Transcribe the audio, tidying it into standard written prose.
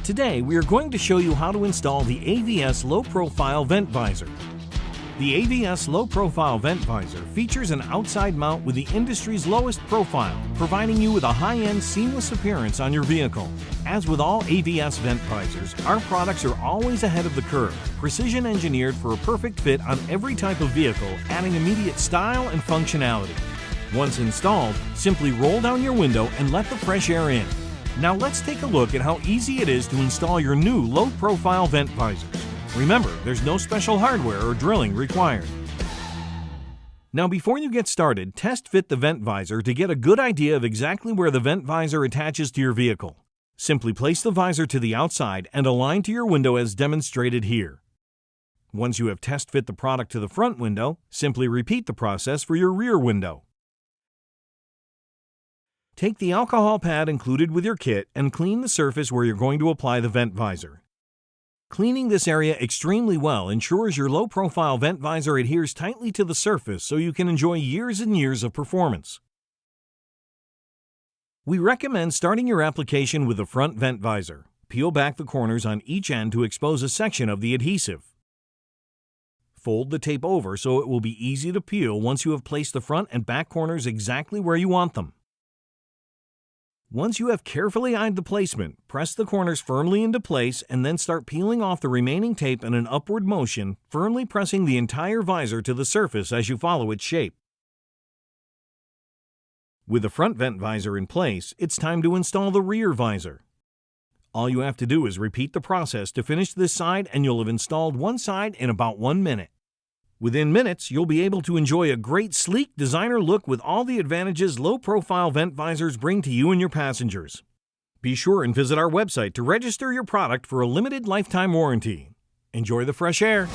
Today, we are going to show you how to install the AVS Low Profile Vent Visor. The AVS Low Profile Vent Visor features an outside mount with the industry's lowest profile, providing you with a high-end, seamless appearance on your vehicle. As with all AVS vent visors, our products are always ahead of the curve, precision engineered for a perfect fit on every type of vehicle, adding immediate style and functionality. Once installed, simply roll down your window and let the fresh air in. Now let's take a look at how easy it is to install your new low-profile vent visors. Remember, there's no special hardware or drilling required. Now before you get started, test fit the vent visor to get a good idea of exactly where the vent visor attaches to your vehicle. Simply place the visor to the outside and align to your window as demonstrated here. Once you have test fit the product to the front window, simply repeat the process for your rear window. Take the alcohol pad included with your kit and clean the surface where you're going to apply the vent visor. Cleaning this area extremely well ensures your low-profile vent visor adheres tightly to the surface so you can enjoy years and years of performance. We recommend starting your application with the front vent visor. Peel back the corners on each end to expose a section of the adhesive. Fold the tape over so it will be easy to peel once you have placed the front and back corners exactly where you want them. Once you have carefully eyed the placement, press the corners firmly into place and then start peeling off the remaining tape in an upward motion, firmly pressing the entire visor to the surface as you follow its shape. With the front vent visor in place, it's time to install the rear visor. All you have to do is repeat the process to finish this side and you'll have installed one side in about 1 minute. Within minutes, you'll be able to enjoy a great, sleek designer look with all the advantages low-profile vent visors bring to you and your passengers. Be sure and visit our website to register your product for a limited lifetime warranty. Enjoy the fresh air.